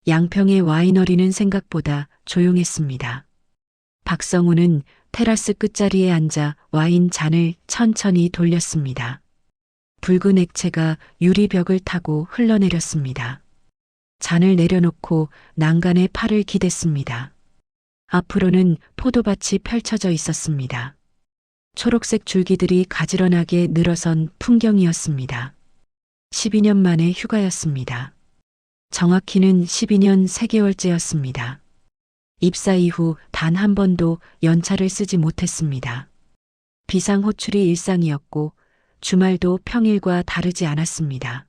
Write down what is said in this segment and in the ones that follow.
양평의 와이너리는 생각보다 조용했습니다. 박성우는 테라스 끝자리에 앉아 와인 잔을 천천히 돌렸습니다. 붉은 액체가 유리벽을 타고 흘러내렸습니다. 잔을 내려놓고 난간에 팔을 기댔습니다. 앞으로는 포도밭이 펼쳐져 있었습니다. 초록색 줄기들이 가지런하게 늘어선 풍경이었습니다. 12년 만의 휴가였습니다. 정확히는 12년 3개월째였습니다. 입사 이후 단 한 번도 연차를 쓰지 못했습니다. 비상호출이 일상이었고 주말도 평일과 다르지 않았습니다.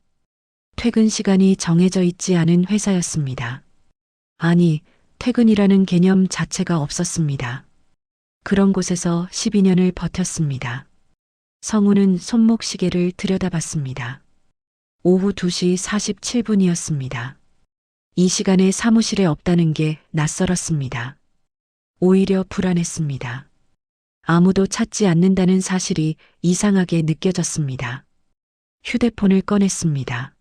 퇴근 시간이 정해져 있지 않은 회사였습니다. 아니, 퇴근이라는 개념 자체가 없었습니다. 그런 곳에서 12년을 버텼습니다. 성우는 손목시계를 들여다봤습니다. 오후 2시 47분이었습니다. 이 시간에 사무실에 없다는 게 낯설었습니다. 오히려 불안했습니다. 아무도 찾지 않는다는 사실이 이상하게 느껴졌습니다. 휴대폰을 꺼냈습니다.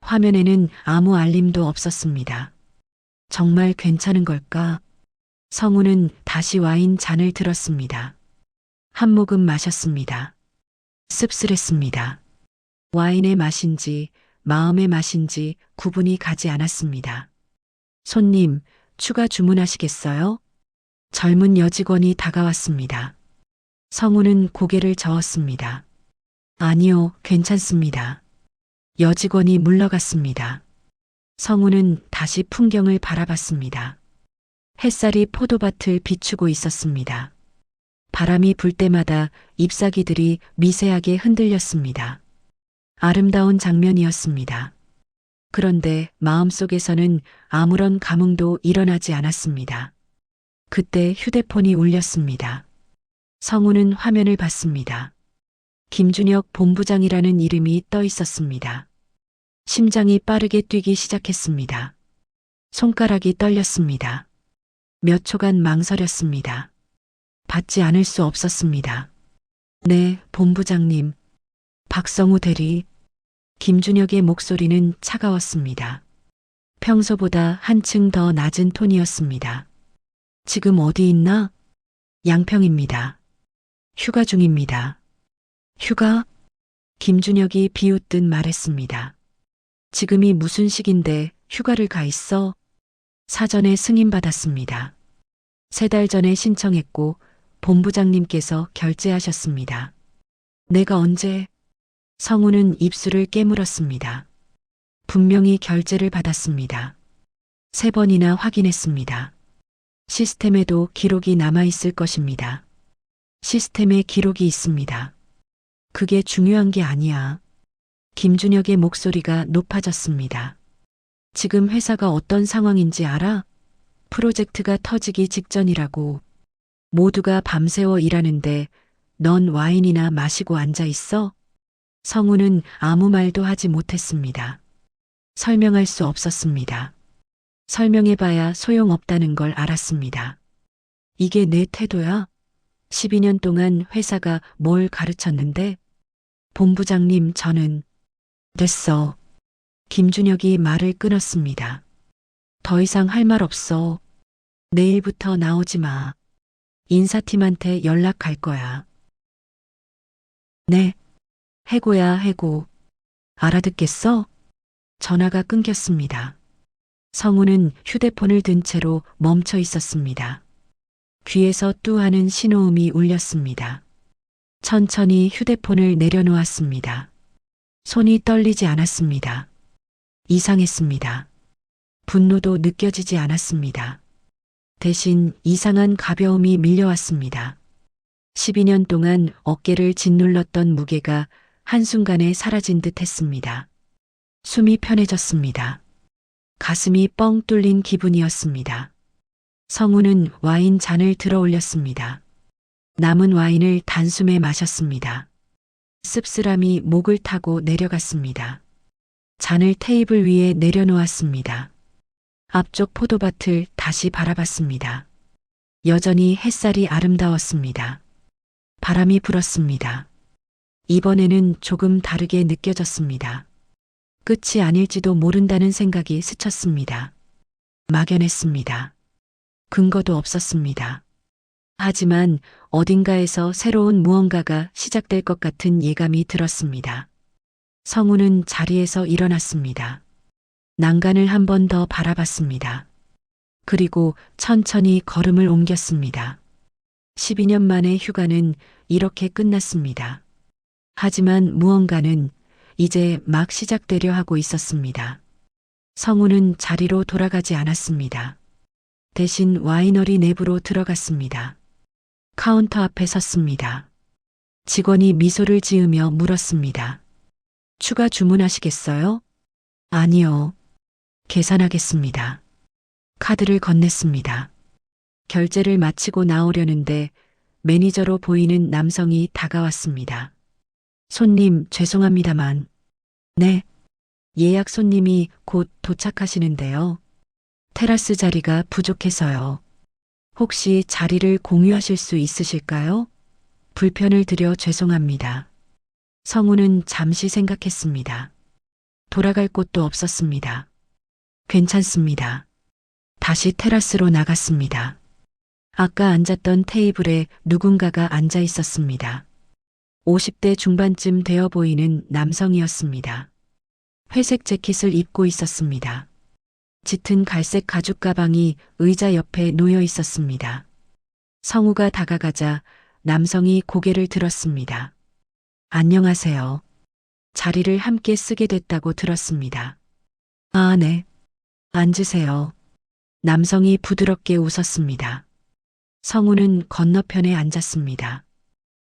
화면에는 아무 알림도 없었습니다. 정말 괜찮은 걸까? 성우는 다시 와인 잔을 들었습니다. 한 모금 마셨습니다. 씁쓸했습니다. 와인의 맛인지 마음의 맛인지 구분이 가지 않았습니다. 손님, 추가 주문하시겠어요? 젊은 여직원이 다가왔습니다. 성우는 고개를 저었습니다. 아니요, 괜찮습니다. 여직원이 물러갔습니다. 성우는 다시 풍경을 바라봤습니다. 햇살이 포도밭을 비추고 있었습니다. 바람이 불 때마다 잎사귀들이 미세하게 흔들렸습니다. 아름다운 장면이었습니다. 그런데 마음속에서는 아무런 감흥도 일어나지 않았습니다. 그때 휴대폰이 울렸습니다. 성우는 화면을 봤습니다. 김준혁 본부장이라는 이름이 떠 있었습니다. 심장이 빠르게 뛰기 시작했습니다. 손가락이 떨렸습니다. 몇 초간 망설였습니다. 받지 않을 수 없었습니다. 네, 본부장님. 박성우 대리. 김준혁의 목소리는 차가웠습니다. 평소보다 한층 더 낮은 톤이었습니다. 지금 어디 있나? 양평입니다. 휴가 중입니다. 휴가? 김준혁이 비웃듯 말했습니다. 지금이 무슨 시기인데 휴가를 가 있어? 사전에 승인받았습니다. 3달 전에 신청했고 본부장님께서 결제하셨습니다. 내가 언제? 성우는 입술을 깨물었습니다. 분명히 결제를 받았습니다. 3번이나 확인했습니다. 시스템에도 기록이 남아있을 것입니다. 시스템에 기록이 있습니다. 그게 중요한 게 아니야. 김준혁의 목소리가 높아졌습니다. 지금 회사가 어떤 상황인지 알아? 프로젝트가 터지기 직전이라고. 모두가 밤새워 일하는데 넌 와인이나 마시고 앉아 있어? 성우는 아무 말도 하지 못했습니다. 설명할 수 없었습니다. 설명해봐야 소용없다는 걸 알았습니다. 이게 내 태도야? 12년 동안 회사가 뭘 가르쳤는데? 본부장님, 저는 됐어. 김준혁이 말을 끊었습니다. 더 이상 할 말 없어. 내일부터 나오지 마. 인사팀한테 연락할 거야. 네. 해고야, 해고. 알아듣겠어? 전화가 끊겼습니다. 성우는 휴대폰을 든 채로 멈춰 있었습니다. 귀에서 뚜 하는 신호음이 울렸습니다. 천천히 휴대폰을 내려놓았습니다. 손이 떨리지 않았습니다. 이상했습니다. 분노도 느껴지지 않았습니다. 대신 이상한 가벼움이 밀려왔습니다. 12년 동안 어깨를 짓눌렀던 무게가 한순간에 사라진 듯 했습니다. 숨이 편해졌습니다. 가슴이 뻥 뚫린 기분이었습니다. 성우는 와인 잔을 들어 올렸습니다. 남은 와인을 단숨에 마셨습니다. 씁쓸함이 목을 타고 내려갔습니다. 잔을 테이블 위에 내려놓았습니다. 앞쪽 포도밭을 다시 바라봤습니다. 여전히 햇살이 아름다웠습니다. 바람이 불었습니다. 이번에는 조금 다르게 느껴졌습니다. 끝이 아닐지도 모른다는 생각이 스쳤습니다. 막연했습니다. 근거도 없었습니다. 하지만 어딘가에서 새로운 무언가가 시작될 것 같은 예감이 들었습니다. 성우는 자리에서 일어났습니다. 난간을 한 번 더 바라봤습니다. 그리고 천천히 걸음을 옮겼습니다. 12년 만의 휴가는 이렇게 끝났습니다. 하지만 무언가는 이제 막 시작되려 하고 있었습니다. 성우는 자리로 돌아가지 않았습니다. 대신 와이너리 내부로 들어갔습니다. 카운터 앞에 섰습니다. 직원이 미소를 지으며 물었습니다. 추가 주문하시겠어요? 아니요. 계산하겠습니다. 카드를 건넸습니다. 결제를 마치고 나오려는데 매니저로 보이는 남성이 다가왔습니다. 손님, 죄송합니다만. 네. 예약 손님이 곧 도착하시는데요. 테라스 자리가 부족해서요. 혹시 자리를 공유하실 수 있으실까요? 불편을 드려 죄송합니다. 성우는 잠시 생각했습니다. 돌아갈 곳도 없었습니다. 괜찮습니다. 다시 테라스로 나갔습니다. 아까 앉았던 테이블에 누군가가 앉아 있었습니다. 50대 중반쯤 되어 보이는 남성이었습니다. 회색 재킷을 입고 있었습니다. 짙은 갈색 가죽 가방이 의자 옆에 놓여 있었습니다. 성우가 다가가자 남성이 고개를 들었습니다. 안녕하세요. 자리를 함께 쓰게 됐다고 들었습니다. 아, 네. 앉으세요. 남성이 부드럽게 웃었습니다. 성우는 건너편에 앉았습니다.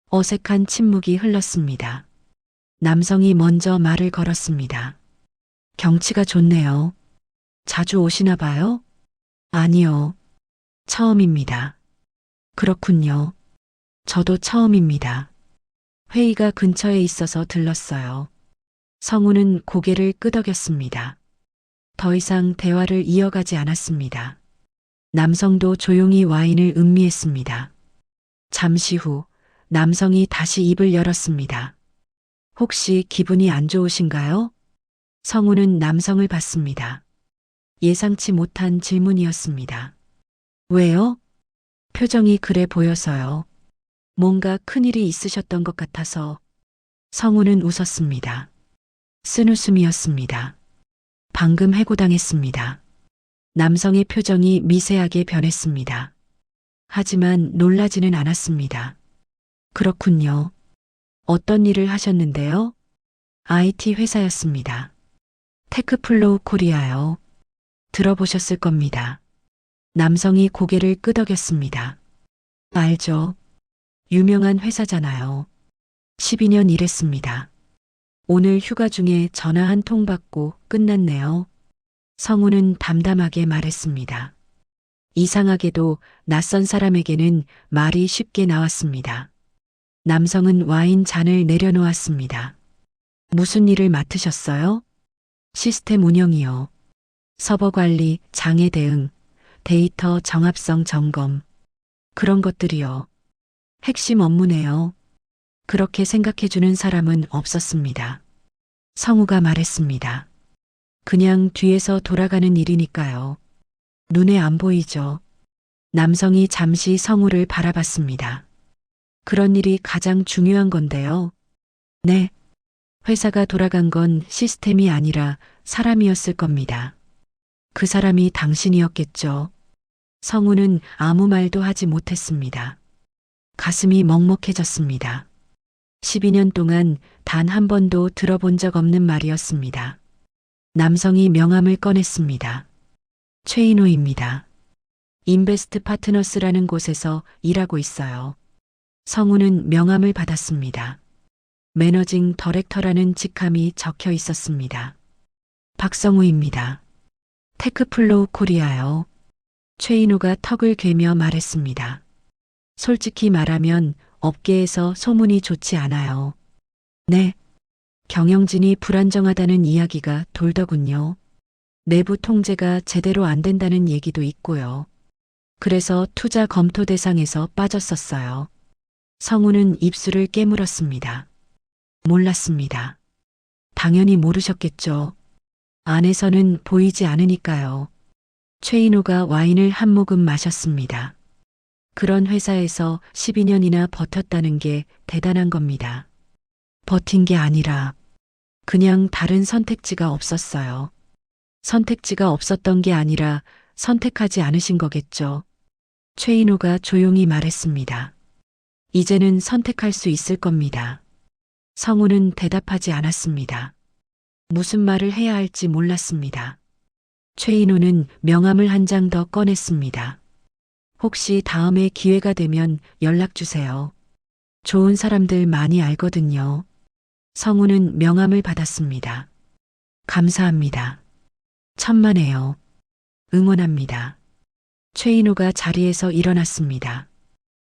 어색한 침묵이 흘렀습니다. 남성이 먼저 말을 걸었습니다. 경치가 좋네요. 자주 오시나 봐요? 아니요. 처음입니다. 그렇군요. 저도 처음입니다. 회의가 근처에 있어서 들렀어요. 성우는 고개를 끄덕였습니다. 더 이상 대화를 이어가지 않았습니다. 남성도 조용히 와인을 음미했습니다. 잠시 후 남성이 다시 입을 열었습니다. 혹시 기분이 안 좋으신가요? 성우는 남성을 봤습니다. 예상치 못한 질문이었습니다. 왜요? 표정이 그래 보여서요. 뭔가 큰일이 있으셨던 것 같아서. 성우는 웃었습니다. 쓴웃음이었습니다. 방금 해고당했습니다. 남성의 표정이 미세하게 변했습니다. 하지만 놀라지는 않았습니다. 그렇군요. 어떤 일을 하셨는데요? IT 회사였습니다. 테크플로우 코리아요. 들어보셨을 겁니다. 남성이 고개를 끄덕였습니다. 알죠. 유명한 회사잖아요. 12년 일했습니다. 오늘 휴가 중에 전화 한 통 받고 끝났네요. 성우는 담담하게 말했습니다. 이상하게도 낯선 사람에게는 말이 쉽게 나왔습니다. 남성은 와인 잔을 내려놓았습니다. 무슨 일을 맡으셨어요? 시스템 운영이요. 서버 관리, 장애 대응, 데이터 정합성 점검. 그런 것들이요. 핵심 업무네요. 그렇게 생각해주는 사람은 없었습니다. 성우가 말했습니다. 그냥 뒤에서 돌아가는 일이니까요. 눈에 안 보이죠. 남성이 잠시 성우를 바라봤습니다. 그런 일이 가장 중요한 건데요. 네. 회사가 돌아간 건 시스템이 아니라 사람이었을 겁니다. 그 사람이 당신이었겠죠. 성우는 아무 말도 하지 못했습니다. 가슴이 먹먹해졌습니다. 12년 동안 단 한 번도 들어본 적 없는 말이었습니다. 남성이 명함을 꺼냈습니다. 최인호입니다. 인베스트 파트너스라는 곳에서 일하고 있어요. 성우는 명함을 받았습니다. 매너징 더렉터라는 직함이 적혀 있었습니다. 박성우입니다. 테크플로우 코리아요. 최인호가 턱을 괴며 말했습니다. 솔직히 말하면 업계에서 소문이 좋지 않아요. 네. 경영진이 불안정하다는 이야기가 돌더군요. 내부 통제가 제대로 안 된다는 얘기도 있고요. 그래서 투자 검토 대상에서 빠졌었어요. 성우는 입술을 깨물었습니다. 몰랐습니다. 당연히 모르셨겠죠. 안에서는 보이지 않으니까요. 최인호가 와인을 한 모금 마셨습니다. 그런 회사에서 12년이나 버텼다는 게 대단한 겁니다. 버틴 게 아니라 그냥 다른 선택지가 없었어요. 선택지가 없었던 게 아니라 선택하지 않으신 거겠죠. 최인호가 조용히 말했습니다. 이제는 선택할 수 있을 겁니다. 성우는 대답하지 않았습니다. 무슨 말을 해야 할지 몰랐습니다. 최인호는 명함을 한 장 더 꺼냈습니다. 혹시 다음에 기회가 되면 연락 주세요. 좋은 사람들 많이 알거든요. 성우는 명함을 받았습니다. 감사합니다. 천만에요. 응원합니다. 최인호가 자리에서 일어났습니다.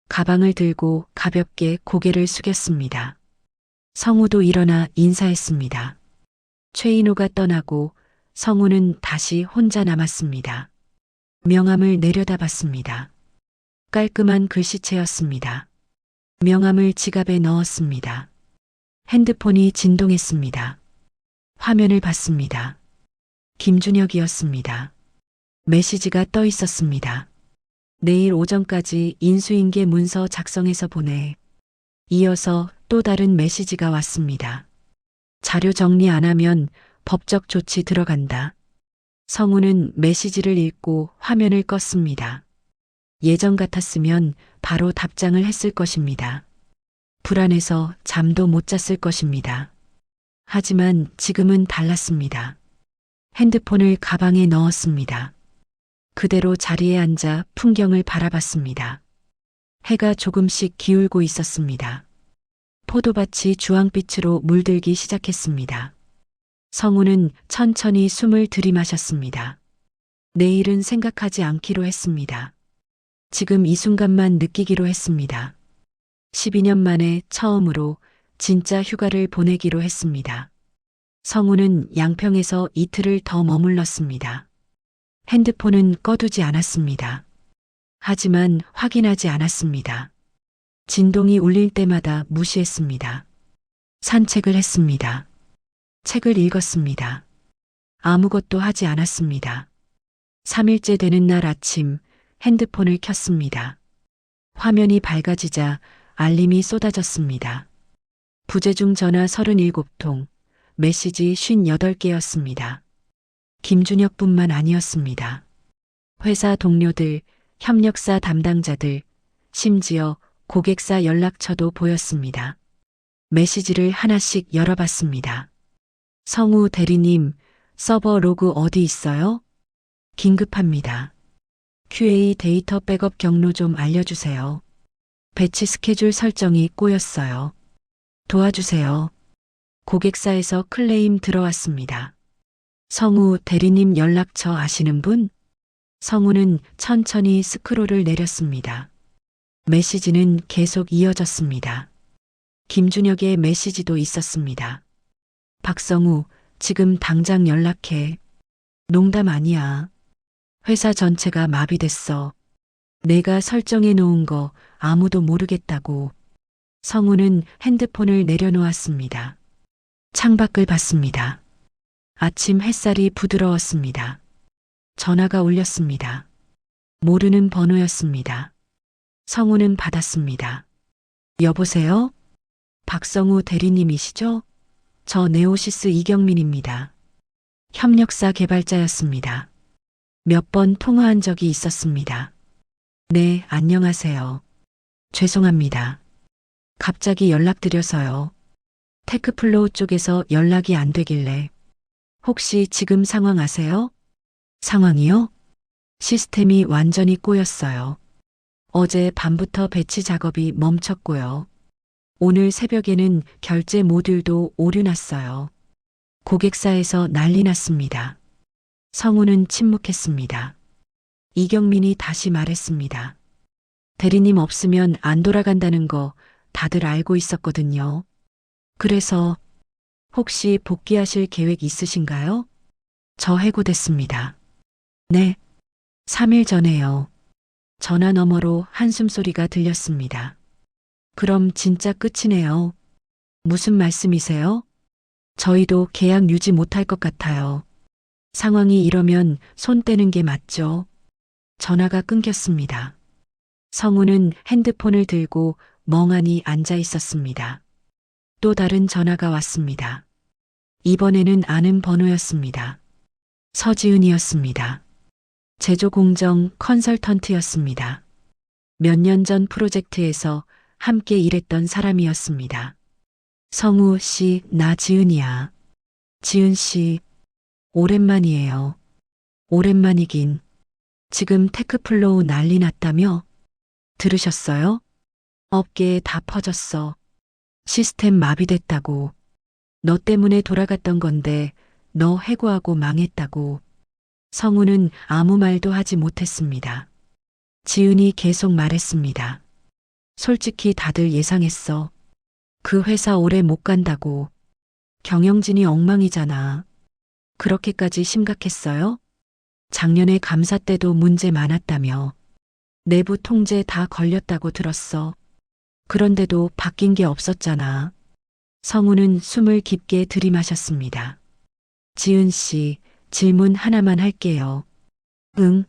가방을 들고 가볍게 고개를 숙였습니다. 성우도 일어나 인사했습니다. 최인호가 떠나고 성우는 다시 혼자 남았습니다. 명함을 내려다봤습니다. 깔끔한 글씨체였습니다. 명함을 지갑에 넣었습니다. 핸드폰이 진동했습니다. 화면을 봤습니다. 김준혁이었습니다. 메시지가 떠 있었습니다. 내일 오전까지 인수인계 문서 작성해서 보내. 이어서 또 다른 메시지가 왔습니다. 자료 정리 안 하면 법적 조치 들어간다. 성우는 메시지를 읽고 화면을 껐습니다. 예전 같았으면 바로 답장을 했을 것입니다. 불안해서 잠도 못 잤을 것입니다. 하지만 지금은 달랐습니다. 핸드폰을 가방에 넣었습니다. 그대로 자리에 앉아 풍경을 바라봤습니다. 해가 조금씩 기울고 있었습니다. 포도밭이 주황빛으로 물들기 시작했습니다. 성우는 천천히 숨을 들이마셨습니다. 내일은 생각하지 않기로 했습니다. 지금 이 순간만 느끼기로 했습니다. 12년 만에 처음으로 진짜 휴가를 보내기로 했습니다. 성우는 양평에서 이틀을 더 머물렀습니다. 핸드폰은 꺼두지 않았습니다. 하지만 확인하지 않았습니다. 진동이 울릴 때마다 무시했습니다. 산책을 했습니다. 책을 읽었습니다. 아무것도 하지 않았습니다. 3일째 되는 날 아침 핸드폰을 켰습니다. 화면이 밝아지자 알림이 쏟아졌습니다. 부재중 전화 37통, 메시지 58개였습니다. 김준혁뿐만 아니었습니다. 회사 동료들, 협력사 담당자들, 심지어 고객사 연락처도 보였습니다. 메시지를 하나씩 열어봤습니다. 성우 대리님, 서버 로그 어디 있어요? 긴급합니다. QA 데이터 백업 경로 좀 알려주세요. 배치 스케줄 설정이 꼬였어요. 도와주세요. 고객사에서 클레임 들어왔습니다. 성우 대리님 연락처 아시는 분? 성우는 천천히 스크롤을 내렸습니다. 메시지는 계속 이어졌습니다. 김준혁의 메시지도 있었습니다. 박성우, 지금 당장 연락해. 농담 아니야. 회사 전체가 마비됐어. 내가 설정해 놓은 거 아무도 모르겠다고. 성우는 핸드폰을 내려놓았습니다. 창밖을 봤습니다. 아침 햇살이 부드러웠습니다. 전화가 울렸습니다. 모르는 번호였습니다. 성우는 받았습니다. 여보세요? 박성우 대리님이시죠? 저 네오시스 이경민입니다. 협력사 개발자였습니다. 몇 번 통화한 적이 있었습니다. 네, 안녕하세요. 죄송합니다. 갑자기 연락드려서요. 테크플로우 쪽에서 연락이 안 되길래. 혹시 지금 상황 아세요? 상황이요? 시스템이 완전히 꼬였어요. 어제 밤부터 배치 작업이 멈췄고요. 오늘 새벽에는 결제 모듈도 오류 났어요. 고객사에서 난리 났습니다. 성우는 침묵했습니다. 이경민이 다시 말했습니다. 대리님 없으면 안 돌아간다는 거 다들 알고 있었거든요. 그래서 혹시 복귀하실 계획 있으신가요? 저 해고됐습니다. 네, 3일 전에요. 전화 너머로 한숨소리가 들렸습니다. 그럼 진짜 끝이네요. 무슨 말씀이세요? 저희도 계약 유지 못할 것 같아요. 상황이 이러면 손 떼는 게 맞죠? 전화가 끊겼습니다. 성우는 핸드폰을 들고 멍하니 앉아 있었습니다. 또 다른 전화가 왔습니다. 이번에는 아는 번호였습니다. 서지은이었습니다. 제조공정 컨설턴트였습니다. 몇 년 전 프로젝트에서 함께 일했던 사람이었습니다. 성우 씨, 나 지은이야. 지은 씨, 오랜만이에요. 오랜만이긴. 지금 테크플로우 난리 났다며? 들으셨어요? 업계에 다 퍼졌어. 시스템 마비됐다고. 너 때문에 돌아갔던 건데 너 해고하고 망했다고. 성우는 아무 말도 하지 못했습니다. 지은이 계속 말했습니다. 솔직히 다들 예상했어. 그 회사 오래 못 간다고. 경영진이 엉망이잖아. 그렇게까지 심각했어요? 작년에 감사 때도 문제 많았다며. 내부 통제 다 걸렸다고 들었어. 그런데도 바뀐 게 없었잖아. 성우는 숨을 깊게 들이마셨습니다. 지은 씨, 질문 하나만 할게요. 응?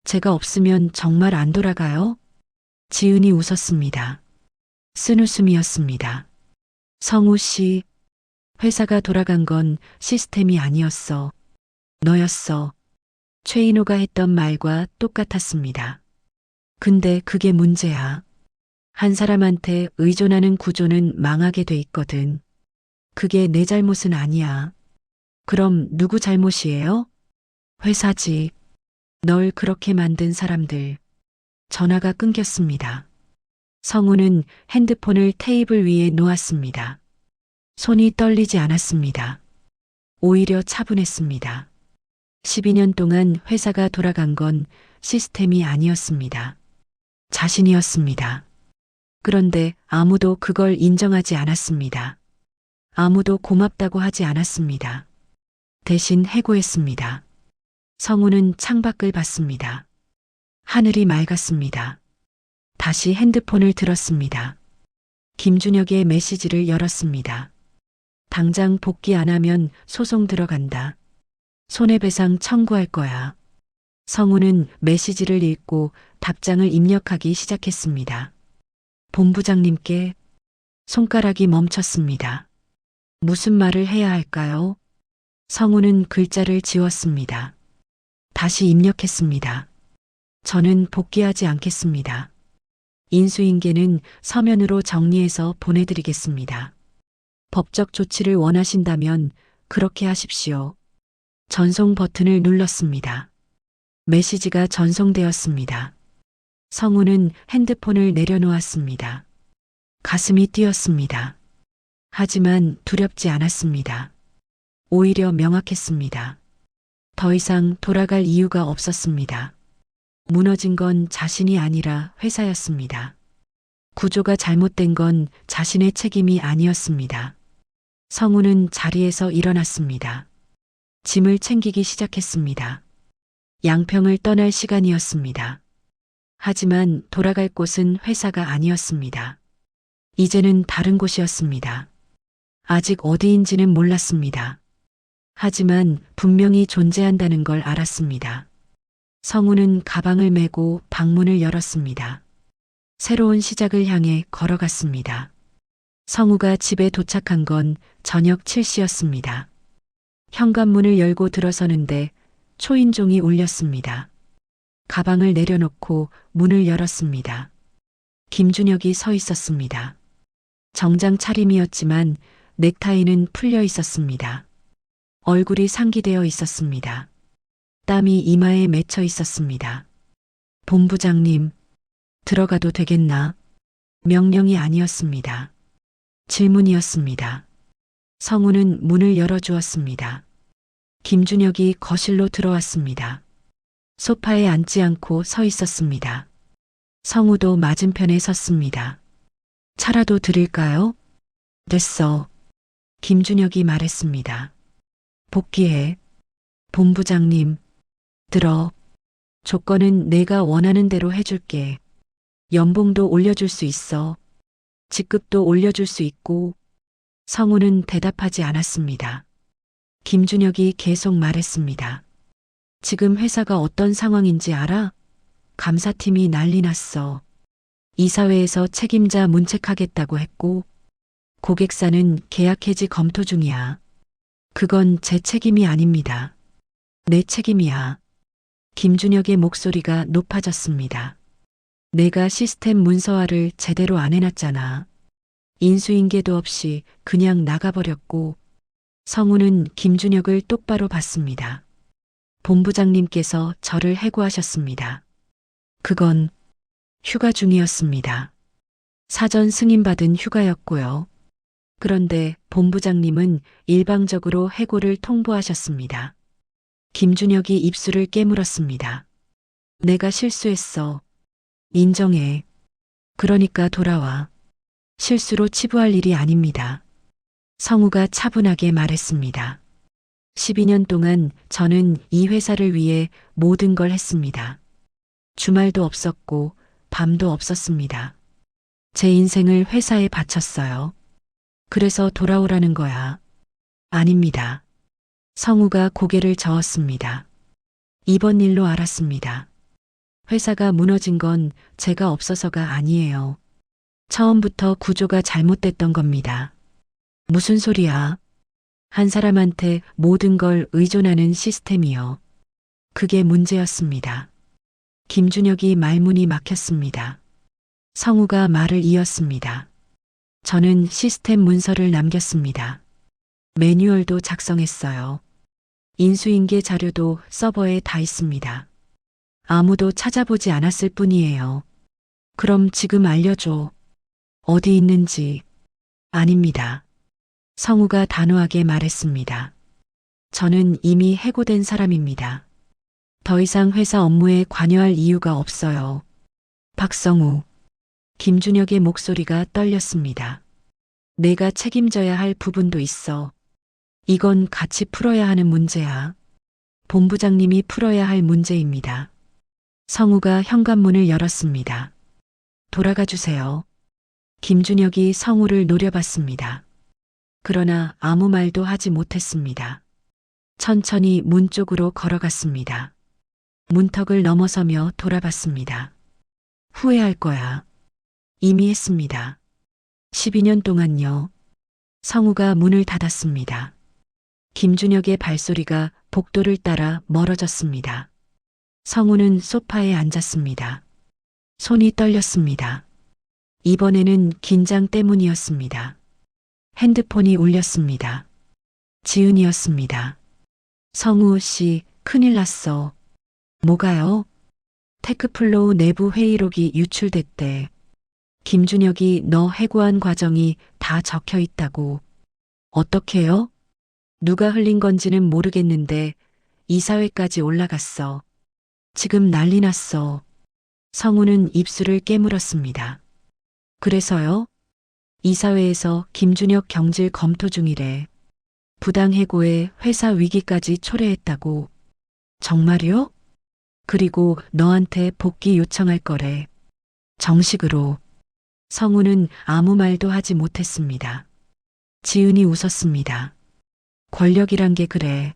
제가 없으면 정말 안 돌아가요? 지은이 웃었습니다. 쓴웃음이었습니다. 성우 씨, 회사가 돌아간 건 시스템이 아니었어. 너였어. 최인호가 했던 말과 똑같았습니다. 근데 그게 문제야. 한 사람한테 의존하는 구조는 망하게 돼 있거든. 그게 내 잘못은 아니야. 그럼 누구 잘못이에요? 회사지. 널 그렇게 만든 사람들. 전화가 끊겼습니다. 성우는 핸드폰을 테이블 위에 놓았습니다. 손이 떨리지 않았습니다. 오히려 차분했습니다. 12년 동안 회사가 돌아간 건 시스템이 아니었습니다. 자신이었습니다. 그런데 아무도 그걸 인정하지 않았습니다. 아무도 고맙다고 하지 않았습니다. 대신 해고했습니다. 성우는 창밖을 봤습니다. 하늘이 맑았습니다. 다시 핸드폰을 들었습니다. 김준혁의 메시지를 열었습니다. 당장 복귀 안 하면 소송 들어간다. 손해배상 청구할 거야. 성우는 메시지를 읽고 답장을 입력하기 시작했습니다. 본부장님께 손가락이 멈췄습니다. 무슨 말을 해야 할까요? 성우는 글자를 지웠습니다. 다시 입력했습니다. 저는 복귀하지 않겠습니다. 인수인계는 서면으로 정리해서 보내드리겠습니다. 법적 조치를 원하신다면 그렇게 하십시오. 전송 버튼을 눌렀습니다. 메시지가 전송되었습니다. 성우는 핸드폰을 내려놓았습니다. 가슴이 뛰었습니다. 하지만 두렵지 않았습니다. 오히려 명확했습니다. 더 이상 돌아갈 이유가 없었습니다. 무너진 건 자신이 아니라 회사였습니다. 구조가 잘못된 건 자신의 책임이 아니었습니다. 성우는 자리에서 일어났습니다. 짐을 챙기기 시작했습니다. 양평을 떠날 시간이었습니다. 하지만 돌아갈 곳은 회사가 아니었습니다. 이제는 다른 곳이었습니다. 아직 어디인지는 몰랐습니다. 하지만 분명히 존재한다는 걸 알았습니다. 성우는 가방을 메고 방문을 열었습니다. 새로운 시작을 향해 걸어갔습니다. 성우가 집에 도착한 건 저녁 7시였습니다. 현관문을 열고 들어서는데 초인종이 울렸습니다. 가방을 내려놓고 문을 열었습니다. 김준혁이 서 있었습니다. 정장 차림이었지만 넥타이는 풀려 있었습니다. 얼굴이 상기되어 있었습니다. 땀이 이마에 맺혀 있었습니다. 본부장님, 들어가도 되겠나? 명령이 아니었습니다. 질문이었습니다. 성우는 문을 열어주었습니다. 김준혁이 거실로 들어왔습니다. 소파에 앉지 않고 서 있었습니다. 성우도 맞은편에 섰습니다. 차라도 드릴까요? 됐어. 김준혁이 말했습니다. 복귀해. 본부장님, 들어. 조건은 내가 원하는 대로 해줄게. 연봉도 올려줄 수 있어. 직급도 올려줄 수 있고. 성우는 대답하지 않았습니다. 김준혁이 계속 말했습니다. 지금 회사가 어떤 상황인지 알아? 감사팀이 난리 났어. 이사회에서 책임자 문책하겠다고 했고, 고객사는 계약 해지 검토 중이야. 그건 제 책임이 아닙니다. 내 책임이야. 김준혁의 목소리가 높아졌습니다. 내가 시스템 문서화를 제대로 안 해놨잖아. 인수인계도 없이 그냥 나가버렸고, 성우는 김준혁을 똑바로 봤습니다. 본부장님께서 저를 해고하셨습니다. 그건 휴가 중이었습니다. 사전 승인받은 휴가였고요. 그런데 본부장님은 일방적으로 해고를 통보하셨습니다. 김준혁이 입술을 깨물었습니다. 내가 실수했어. 인정해. 그러니까 돌아와. 실수로 치부할 일이 아닙니다. 성우가 차분하게 말했습니다. 12년 동안 저는 이 회사를 위해 모든 걸 했습니다. 주말도 없었고 밤도 없었습니다. 제 인생을 회사에 바쳤어요. 그래서 돌아오라는 거야. 아닙니다. 성우가 고개를 저었습니다. 이번 일로 알았습니다. 회사가 무너진 건 제가 없어서가 아니에요. 처음부터 구조가 잘못됐던 겁니다. 무슨 소리야? 한 사람한테 모든 걸 의존하는 시스템이요. 그게 문제였습니다. 김준혁이 말문이 막혔습니다. 성우가 말을 이었습니다. 저는 시스템 문서를 남겼습니다. 매뉴얼도 작성했어요. 인수인계 자료도 서버에 다 있습니다. 아무도 찾아보지 않았을 뿐이에요. 그럼 지금 알려줘. 어디 있는지. 아닙니다. 성우가 단호하게 말했습니다. 저는 이미 해고된 사람입니다. 더 이상 회사 업무에 관여할 이유가 없어요. 박성우. 김준혁의 목소리가 떨렸습니다. 내가 책임져야 할 부분도 있어. 이건 같이 풀어야 하는 문제야. 본부장님이 풀어야 할 문제입니다. 성우가 현관문을 열었습니다. 돌아가 주세요. 김준혁이 성우를 노려봤습니다. 그러나 아무 말도 하지 못했습니다. 천천히 문 쪽으로 걸어갔습니다. 문턱을 넘어서며 돌아봤습니다. 후회할 거야. 이미 했습니다. 12년 동안요. 성우가 문을 닫았습니다. 김준혁의 발소리가 복도를 따라 멀어졌습니다. 성우는 소파에 앉았습니다. 손이 떨렸습니다. 이번에는 긴장 때문이었습니다. 핸드폰이 울렸습니다. 지은이었습니다. 성우 씨, 큰일 났어. 뭐가요? 테크플로우 내부 회의록이 유출됐대. 김준혁이 너 해고한 과정이 다 적혀 있다고. 어떻게요? 누가 흘린 건지는 모르겠는데 이사회까지 올라갔어. 지금 난리 났어. 성우는 입술을 깨물었습니다. 그래서요? 이사회에서 김준혁 경질 검토 중이래. 부당해고에 회사 위기까지 초래했다고. 정말요? 그리고 너한테 복귀 요청할 거래. 정식으로. 성우는 아무 말도 하지 못했습니다. 지은이 웃었습니다. 권력이란 게 그래.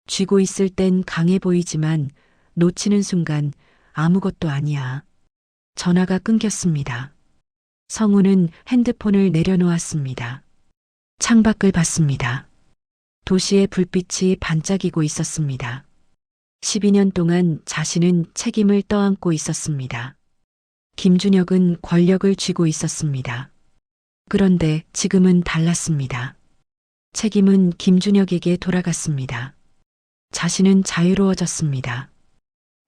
쥐고 있을 땐 강해 보이지만 놓치는 순간 아무것도 아니야. 전화가 끊겼습니다. 성우는 핸드폰을 내려놓았습니다. 창밖을 봤습니다. 도시의 불빛이 반짝이고 있었습니다. 12년 동안 자신은 책임을 떠안고 있었습니다. 김준혁은 권력을 쥐고 있었습니다. 그런데 지금은 달랐습니다. 책임은 김준혁에게 돌아갔습니다. 자신은 자유로워졌습니다.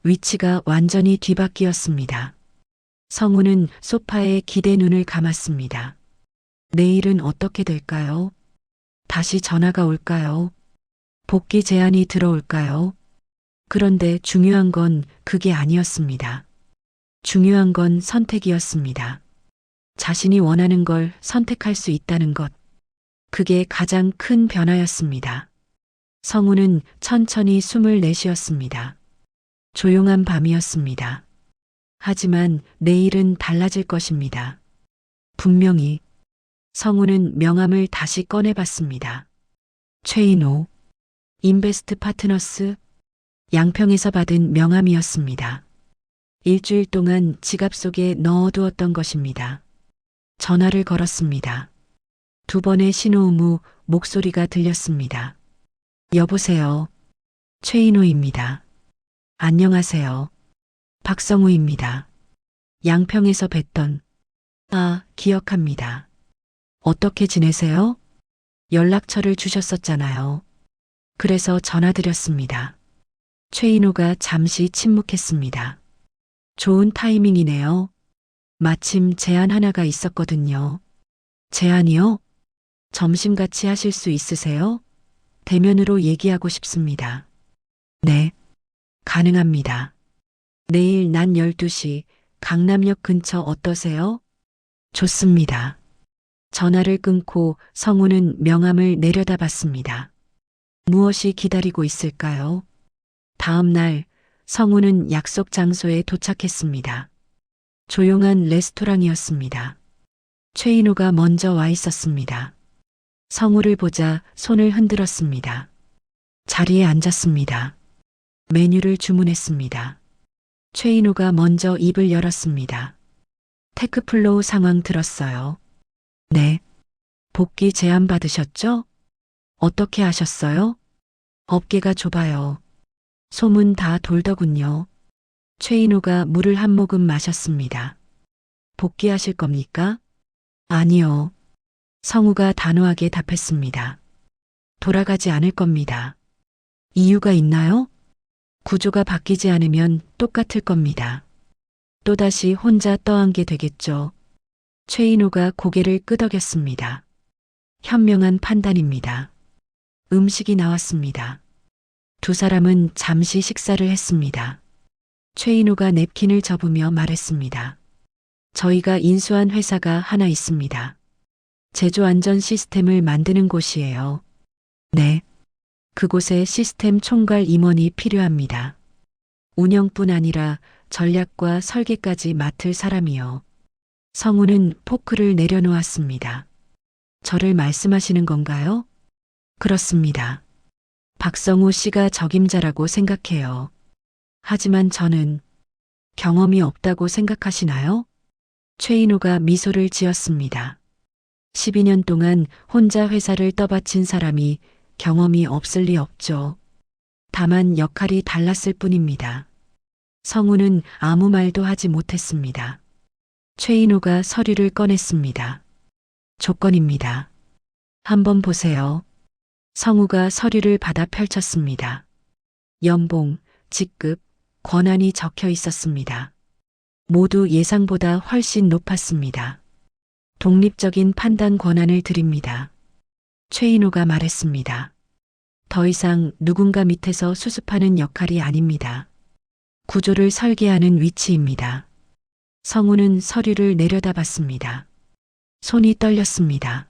위치가 완전히 뒤바뀌었습니다. 성우는 소파에 기대 눈을 감았습니다. 내일은 어떻게 될까요? 다시 전화가 올까요? 복귀 제안이 들어올까요? 그런데 중요한 건 그게 아니었습니다. 중요한 건 선택이었습니다. 자신이 원하는 걸 선택할 수 있다는 것. 그게 가장 큰 변화였습니다. 성우는 천천히 숨을 내쉬었습니다. 조용한 밤이었습니다. 하지만 내일은 달라질 것입니다. 분명히. 성우는 명함을 다시 꺼내봤습니다. 최인호. 인베스트 파트너스 양평에서 받은 명함이었습니다. 일주일 동안 지갑 속에 넣어두었던 것입니다. 전화를 걸었습니다. 두 번의 신호음 후 목소리가 들렸습니다. 여보세요. 최인호입니다. 안녕하세요. 박성우입니다. 양평에서 뵀던, 기억합니다. 어떻게 지내세요? 연락처를 주셨었잖아요. 그래서 전화드렸습니다. 최인호가 잠시 침묵했습니다. 좋은 타이밍이네요. 마침 제안 하나가 있었거든요. 제안이요? 점심 같이 하실 수 있으세요? 대면으로 얘기하고 싶습니다. 네, 가능합니다. 내일 낮 12시 강남역 근처 어떠세요? 좋습니다. 전화를 끊고 성우는 명함을 내려다봤습니다. 무엇이 기다리고 있을까요? 다음 날 성우는 약속 장소에 도착했습니다. 조용한 레스토랑이었습니다. 최인호가 먼저 와 있었습니다. 성우를 보자 손을 흔들었습니다. 자리에 앉았습니다. 메뉴를 주문했습니다. 최인호가 먼저 입을 열었습니다. 테크플로우 상황 들었어요. 네. 복귀 제안 받으셨죠? 어떻게 하셨어요? 업계가 좁아요. 소문 다 돌더군요. 최인호가 물을 한 모금 마셨습니다. 복귀하실 겁니까? 아니요. 성우가 단호하게 답했습니다. 돌아가지 않을 겁니다. 이유가 있나요? 구조가 바뀌지 않으면 똑같을 겁니다. 또다시 혼자 떠안게 되겠죠. 최인호가 고개를 끄덕였습니다. 현명한 판단입니다. 음식이 나왔습니다. 두 사람은 잠시 식사를 했습니다. 최인호가 냅킨을 접으며 말했습니다. 저희가 인수한 회사가 하나 있습니다. 제조 안전 시스템을 만드는 곳이에요. 네. 그곳에 시스템 총괄 임원이 필요합니다. 운영뿐 아니라 전략과 설계까지 맡을 사람이요. 성우는 포크를 내려놓았습니다. 저를 말씀하시는 건가요? 그렇습니다. 박성우 씨가 적임자라고 생각해요. 하지만 저는 경험이 없다고 생각하시나요? 최인호가 미소를 지었습니다. 12년 동안 혼자 회사를 떠받친 사람이 경험이 없을 리 없죠. 다만 역할이 달랐을 뿐입니다. 성우는 아무 말도 하지 못했습니다. 최인호가 서류를 꺼냈습니다. 조건입니다. 한번 보세요. 성우가 서류를 받아 펼쳤습니다. 연봉, 직급, 권한이 적혀 있었습니다. 모두 예상보다 훨씬 높았습니다. 독립적인 판단 권한을 드립니다. 최인호가 말했습니다. 더 이상 누군가 밑에서 수습하는 역할이 아닙니다. 구조를 설계하는 위치입니다. 성우는 서류를 내려다봤습니다. 손이 떨렸습니다.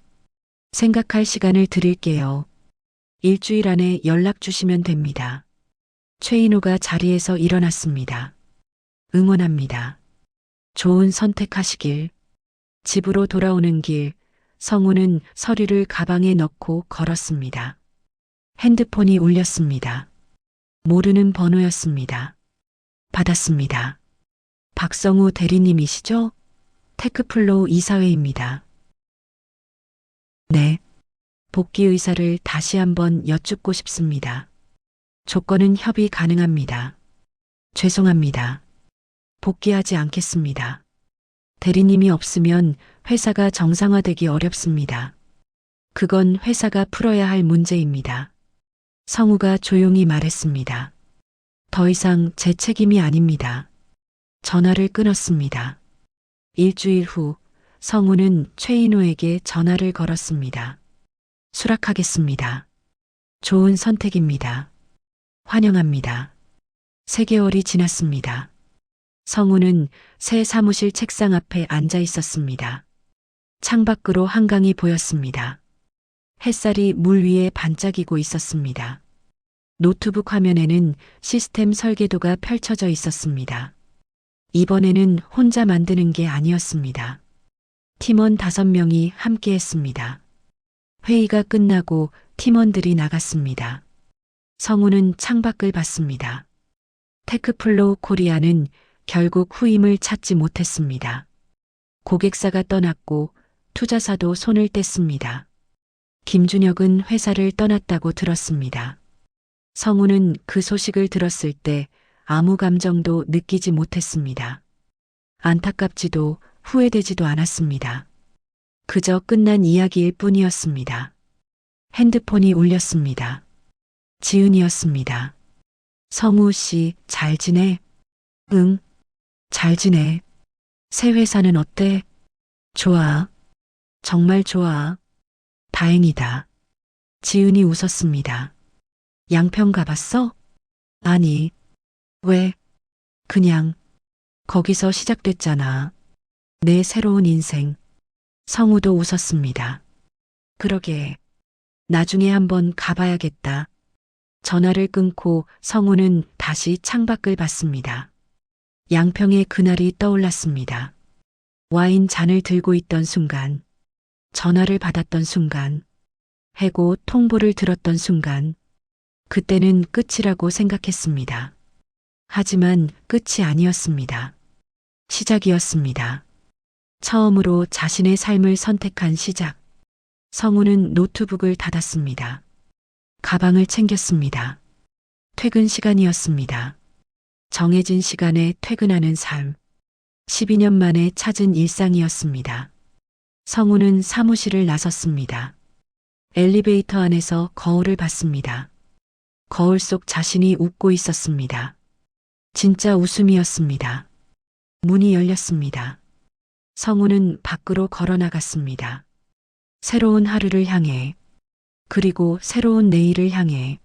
생각할 시간을 드릴게요. 일주일 안에 연락 주시면 됩니다. 최인호가 자리에서 일어났습니다. 응원합니다. 좋은 선택하시길. 집으로 돌아오는 길, 성우는 서류를 가방에 넣고 걸었습니다. 핸드폰이 울렸습니다. 모르는 번호였습니다. 받았습니다. 박성우 대리님이시죠? 테크플로우 이사회입니다. 네. 복귀 의사를 다시 한번 여쭙고 싶습니다. 조건은 협의 가능합니다. 죄송합니다. 복귀하지 않겠습니다. 대리님이 없으면 회사가 정상화되기 어렵습니다. 그건 회사가 풀어야 할 문제입니다. 성우가 조용히 말했습니다. 더 이상 제 책임이 아닙니다. 전화를 끊었습니다. 일주일 후 성우는 최인호에게 전화를 걸었습니다. 수락하겠습니다. 좋은 선택입니다. 환영합니다. 3개월이 지났습니다. 성우는 새 사무실 책상 앞에 앉아 있었습니다. 창밖으로 한강이 보였습니다. 햇살이 물 위에 반짝이고 있었습니다. 노트북 화면에는 시스템 설계도가 펼쳐져 있었습니다. 이번에는 혼자 만드는 게 아니었습니다. 팀원 5명이 함께 했습니다. 회의가 끝나고 팀원들이 나갔습니다. 성우는 창밖을 봤습니다. 테크플로우 코리아는 결국 후임을 찾지 못했습니다. 고객사가 떠났고 투자사도 손을 뗐습니다. 김준혁은 회사를 떠났다고 들었습니다. 성우는 그 소식을 들었을 때 아무 감정도 느끼지 못했습니다. 안타깝지도 후회되지도 않았습니다. 그저 끝난 이야기일 뿐이었습니다. 핸드폰이 울렸습니다. 지은이었습니다. 성우 씨, 잘 지내? 응, 잘 지내. 새 회사는 어때? 좋아. 정말 좋아. 다행이다. 지은이 웃었습니다. 양평 가봤어? 아니. 왜? 그냥. 거기서 시작됐잖아. 내 새로운 인생. 성우도 웃었습니다. 그러게. 나중에 한번 가봐야겠다. 전화를 끊고 성우는 다시 창밖을 봤습니다. 양평의 그날이 떠올랐습니다. 와인 잔을 들고 있던 순간, 전화를 받았던 순간, 해고 통보를 들었던 순간, 그때는 끝이라고 생각했습니다. 하지만 끝이 아니었습니다. 시작이었습니다. 처음으로 자신의 삶을 선택한 시작. 성우는 노트북을 닫았습니다. 가방을 챙겼습니다. 퇴근 시간이었습니다. 정해진 시간에 퇴근하는 삶. 12년 만에 찾은 일상이었습니다. 성우는 사무실을 나섰습니다. 엘리베이터 안에서 거울을 봤습니다. 거울 속 자신이 웃고 있었습니다. 진짜 웃음이었습니다. 문이 열렸습니다. 성우는 밖으로 걸어 나갔습니다. 새로운 하루를 향해, 그리고 새로운 내일을 향해